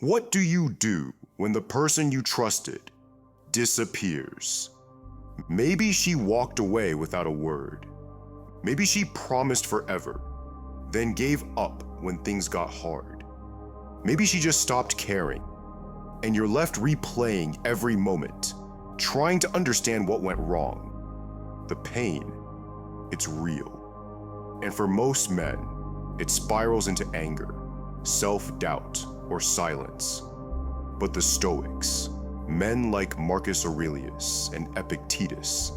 What do you do when the person you trusted disappears? Maybe she walked away without a word. Maybe she promised forever, then gave up when things got hard. Maybe she just stopped caring, and you're left replaying every moment, trying to understand what went wrong. The pain, it's real. And for most men, it spirals into anger, self-doubt, or silence. But the Stoics, men like Marcus Aurelius and Epictetus,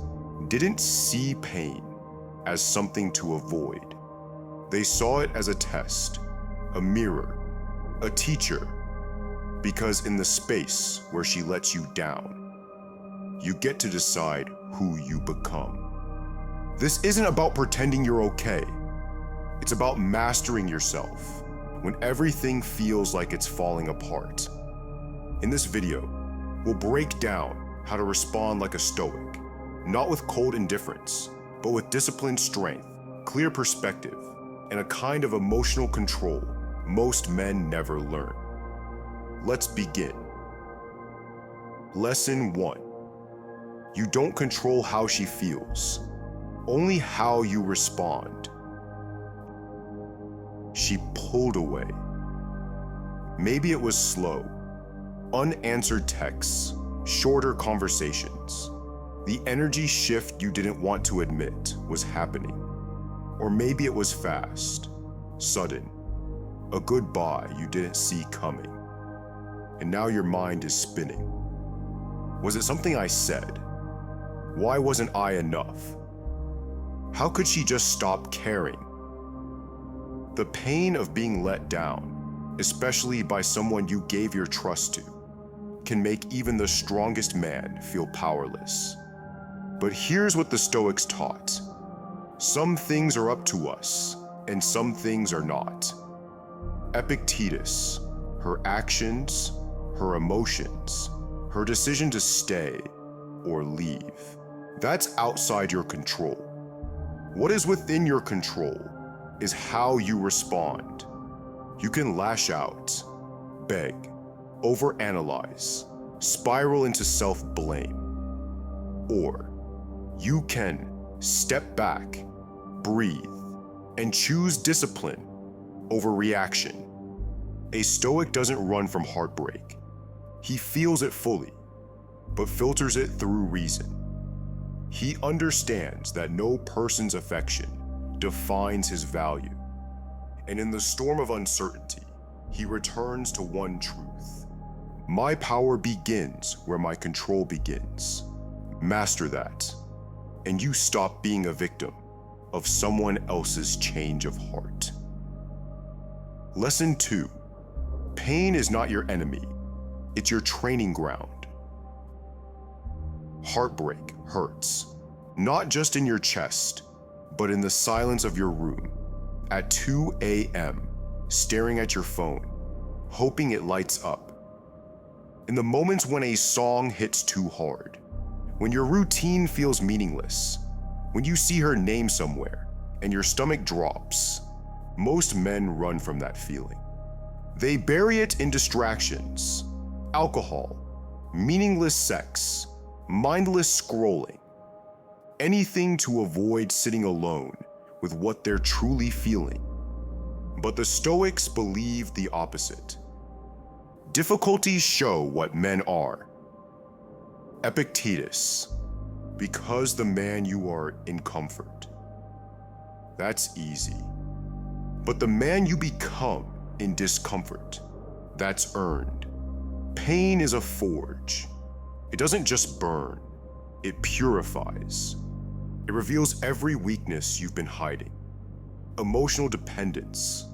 didn't see pain as something to avoid. They saw it as a test, a mirror, a teacher, because in the space where she lets you down, you get to decide who you become. This isn't about pretending you're okay. It's about mastering yourself when everything feels like it's falling apart. In this video, we'll break down how to respond like a Stoic, not with cold indifference, but with disciplined strength, clear perspective, and a kind of emotional control most men never learn. Let's begin. Lesson 1. You don't control how she feels, only how you respond. She pulled away. Maybe it was slow, unanswered texts, shorter conversations. The energy shift you didn't want to admit was happening. Or maybe it was fast, sudden, a goodbye you didn't see coming. And now your mind is spinning. Was it something I said? Why wasn't I enough? How could she just stop caring? The pain of being let down, especially by someone you gave your trust to, can make even the strongest man feel powerless. But here's what the Stoics taught. Some things are up to us, and some things are not. Epictetus, her actions, her emotions, her decision to stay or leave, that's outside your control. What is within your control is how you respond. You can lash out, beg, overanalyze, spiral into self-blame. Or you can step back, breathe, and choose discipline over reaction. A Stoic doesn't run from heartbreak. He feels it fully, but filters it through reason. He understands that no person's affection defines his value. And in the storm of uncertainty, he returns to one truth. My power begins where my control begins. Master that, and you stop being a victim of someone else's change of heart. Lesson 2. Pain is not your enemy. It's your training ground. Heartbreak hurts, not just in your chest, but in the silence of your room, at 2 a.m., staring at your phone, hoping it lights up. In the moments when a song hits too hard, when your routine feels meaningless, when you see her name somewhere and your stomach drops, most men run from that feeling. They bury it in distractions, alcohol, meaningless sex, mindless scrolling, anything to avoid sitting alone with what they're truly feeling. But the Stoics believe the opposite. Difficulties show what men are. Epictetus, because the man you are in comfort. That's easy. But the man you become in discomfort, that's earned. Pain is a forge. It doesn't just burn, it purifies. It reveals every weakness you've been hiding. Emotional dependence,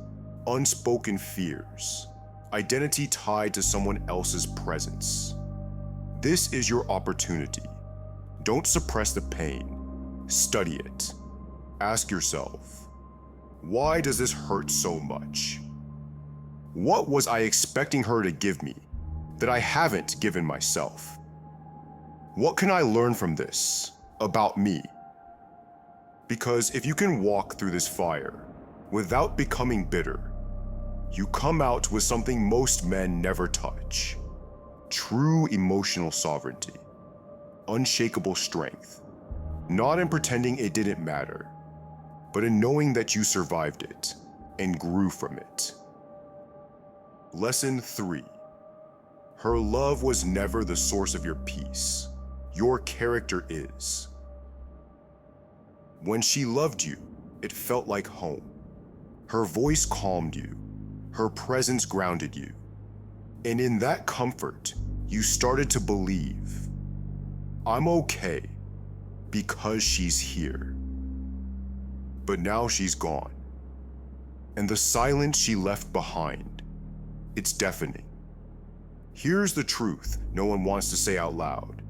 unspoken fears, identity tied to someone else's presence. This is your opportunity. Don't suppress the pain. Study it. Ask yourself, why does this hurt so much? What was I expecting her to give me that I haven't given myself? What can I learn from this about me? Because if you can walk through this fire without becoming bitter, You come out with something most men never touch: true emotional sovereignty, unshakable strength, not in pretending it didn't matter, but in knowing that you survived it and grew from it. Lesson 3. Her love was never the source of your peace. Your character is. When she loved you, it felt like home. Her voice calmed you. Her presence grounded you. And in that comfort, you started to believe, I'm okay because she's here. But now she's gone. And the silence she left behind, it's deafening. Here's the truth no one wants to say out loud.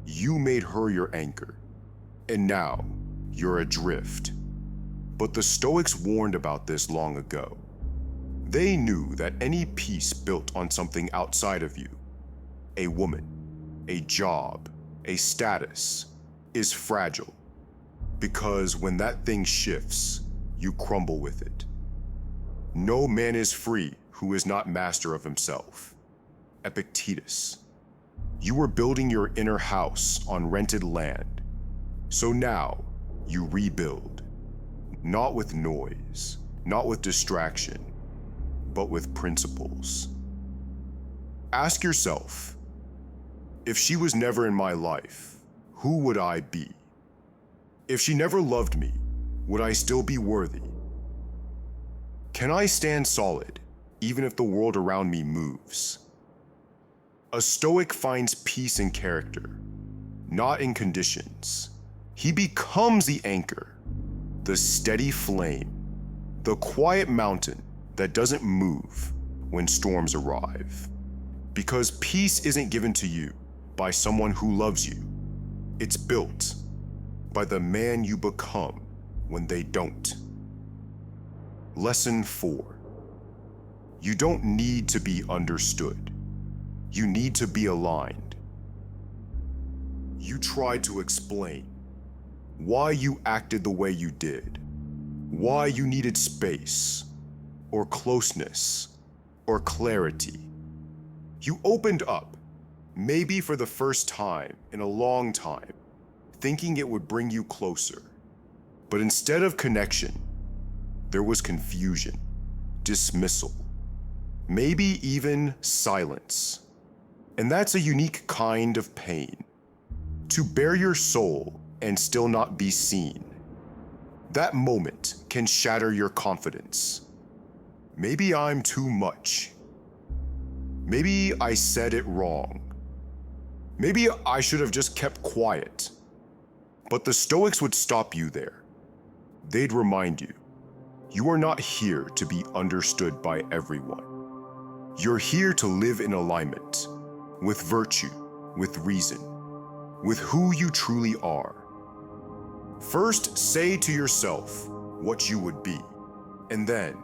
You made her your anchor, and now you're adrift. But the Stoics warned about this long ago. They knew that any peace built on something outside of you, a woman, a job, a status, is fragile. Because when that thing shifts, you crumble with it. No man is free who is not master of himself. Epictetus. You were building your inner house on rented land. So now you rebuild, not with noise, not with distraction, but with principles. Ask yourself, if she was never in my life, who would I be? If she never loved me, would I still be worthy? Can I stand solid, even if the world around me moves? A Stoic finds peace in character, not in conditions. He becomes the anchor, the steady flame, the quiet mountain that doesn't move when storms arrive. Because peace isn't given to you by someone who loves you. It's built by the man you become when they don't. Lesson 4. You don't need to be understood. You need to be aligned. You tried to explain why you acted the way you did, why you needed space, or closeness, or clarity. You opened up, maybe for the first time in a long time, thinking it would bring you closer. But instead of connection, there was confusion, dismissal, maybe even silence. And that's a unique kind of pain. To bare your soul and still not be seen. That moment can shatter your confidence. Maybe I'm too much. Maybe I said it wrong. Maybe I should have just kept quiet. But the Stoics would stop you there. They'd remind you, you are not here to be understood by everyone. You're here to live in alignment with virtue, with reason, with who you truly are. First, say to yourself what you would be, and then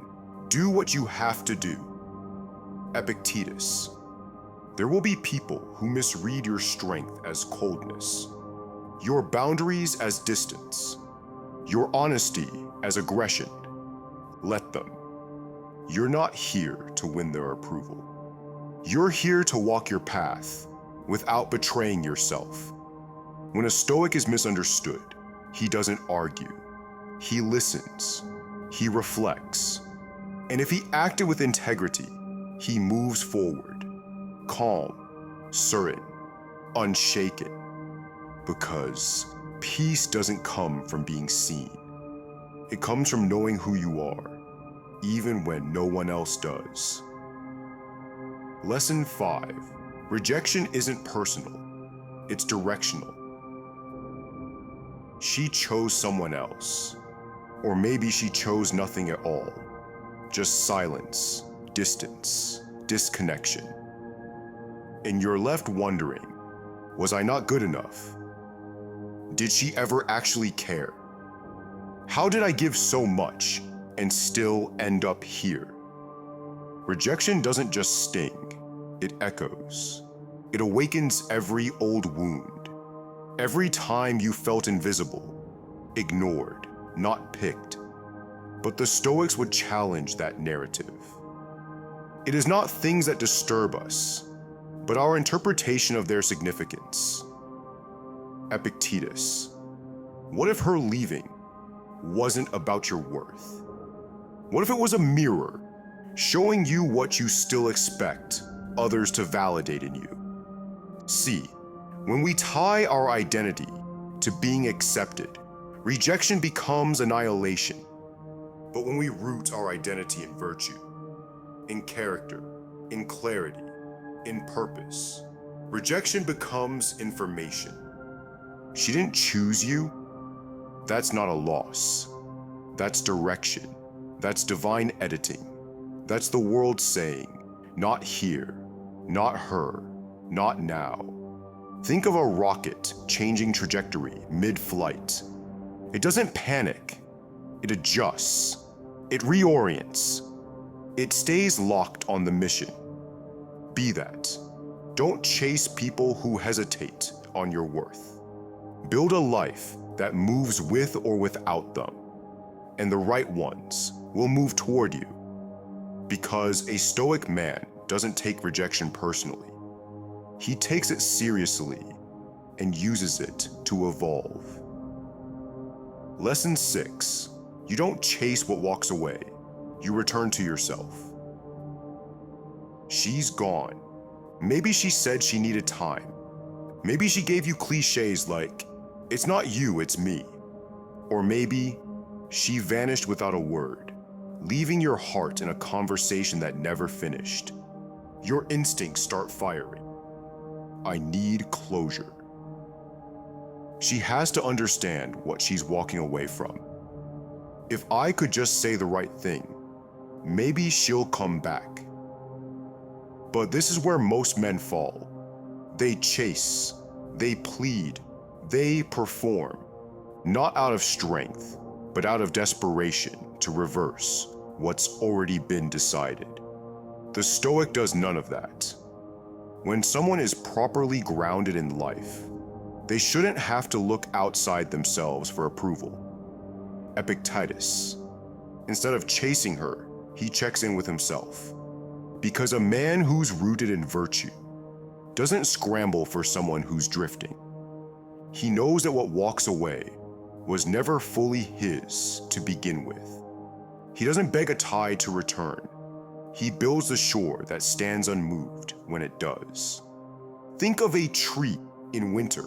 do what you have to do. Epictetus. There will be people who misread your strength as coldness, your boundaries as distance, your honesty as aggression. Let them. You're not here to win their approval. You're here to walk your path without betraying yourself. When a Stoic is misunderstood, he doesn't argue. He listens. He reflects. And if he acted with integrity, he moves forward, calm, certain, unshaken. Because peace doesn't come from being seen. It comes from knowing who you are, even when no one else does. Lesson 5. Rejection isn't personal. It's directional. She chose someone else. Or maybe she chose nothing at all. Just silence, distance, disconnection. And you're left wondering, was I not good enough? Did she ever actually care? How did I give so much and still end up here? Rejection doesn't just sting, it echoes. It awakens every old wound. Every time you felt invisible, ignored, not picked. But the Stoics would challenge that narrative. It is not things that disturb us, but our interpretation of their significance. Epictetus. What if her leaving wasn't about your worth? What if it was a mirror showing you what you still expect others to validate in you? See, when we tie our identity to being accepted, rejection becomes annihilation. But when we root our identity in virtue, in character, in clarity, in purpose, rejection becomes information. She didn't choose you. That's not a loss. That's direction. That's divine editing. That's the world saying, not here, not her, not now. Think of a rocket changing trajectory mid-flight. It doesn't panic. It adjusts. It reorients. It stays locked on the mission. Be that. Don't chase people who hesitate on your worth. Build a life that moves with or without them, and the right ones will move toward you. Because a Stoic man doesn't take rejection personally. He takes it seriously and uses it to evolve. Lesson 6. You don't chase what walks away. You return to yourself. She's gone. Maybe she said she needed time. Maybe she gave you cliches like, "It's not you, it's me." Or maybe she vanished without a word, leaving your heart in a conversation that never finished. Your instincts start firing. I need closure. She has to understand what she's walking away from. If I could just say the right thing, maybe she'll come back. But this is where most men fall. They chase, they plead, they perform, not out of strength, but out of desperation to reverse what's already been decided. The Stoic does none of that. When someone is properly grounded in life, they shouldn't have to look outside themselves for approval. Epictetus. Instead of chasing her, he checks in with himself. Because a man who's rooted in virtue doesn't scramble for someone who's drifting. He knows that what walks away was never fully his to begin with. He doesn't beg a tide to return. He builds the shore that stands unmoved when it does. Think of a tree in winter.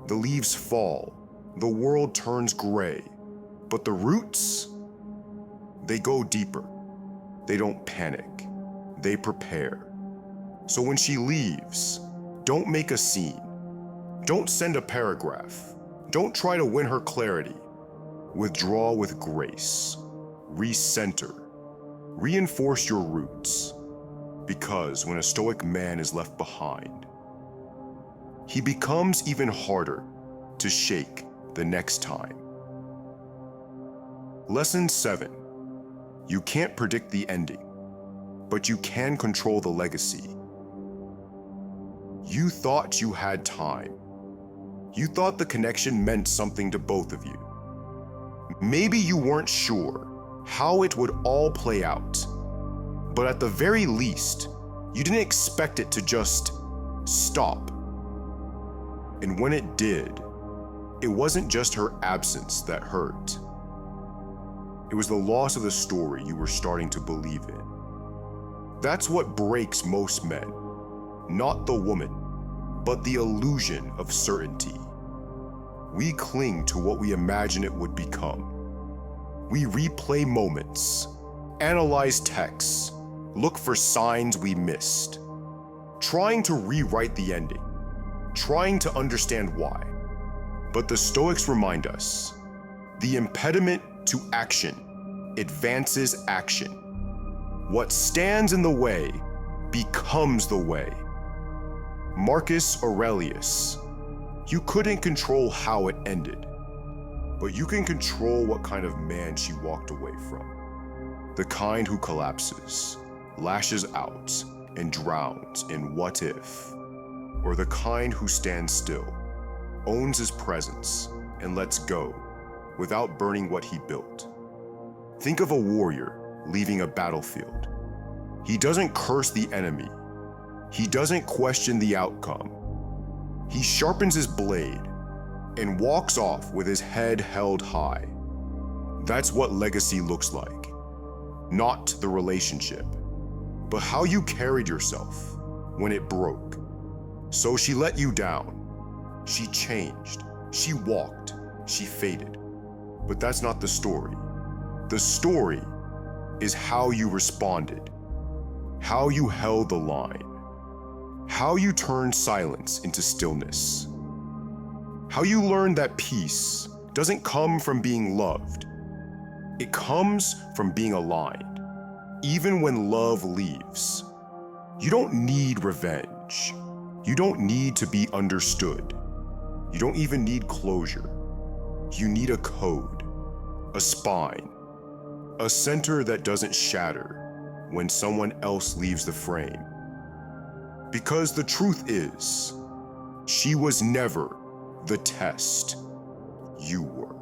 The leaves fall, the world turns gray, but the roots, they go deeper. They don't panic, they prepare. So when she leaves, don't make a scene. Don't send a paragraph. Don't try to win her clarity. Withdraw with grace. Recenter. Reinforce your roots. Because when a Stoic man is left behind, he becomes even harder to shake the next time. Lesson 7. You can't predict the ending, but you can control the legacy. You thought you had time. You thought the connection meant something to both of you. Maybe you weren't sure how it would all play out, but at the very least, you didn't expect it to just stop. And when it did, it wasn't just her absence that hurt. It was the loss of the story you were starting to believe in. That's what breaks most men, not the woman, but the illusion of certainty. We cling to what we imagine it would become. We replay moments, analyze texts, look for signs we missed, trying to rewrite the ending, trying to understand why. But the Stoics remind us, the impediment to action advances action. What stands in the way becomes the way. Marcus Aurelius. You couldn't control how it ended, but you can control what kind of man she walked away from. The kind who collapses, lashes out, and drowns in what if, or the kind who stands still, owns his presence, and lets go without burning what he built. Think of a warrior leaving a battlefield. He doesn't curse the enemy. He doesn't question the outcome. He sharpens his blade and walks off with his head held high. That's what legacy looks like. Not the relationship, but how you carried yourself when it broke. So she let you down. She changed. She walked. She faded. But that's not the story. The story is how you responded, how you held the line, how you turned silence into stillness, how you learned that peace doesn't come from being loved. It comes from being aligned, even when love leaves. You don't need revenge. You don't need to be understood. You don't even need closure. You need a code, a spine, a center that doesn't shatter when someone else leaves the frame. Because the truth is, she was never the test. You were.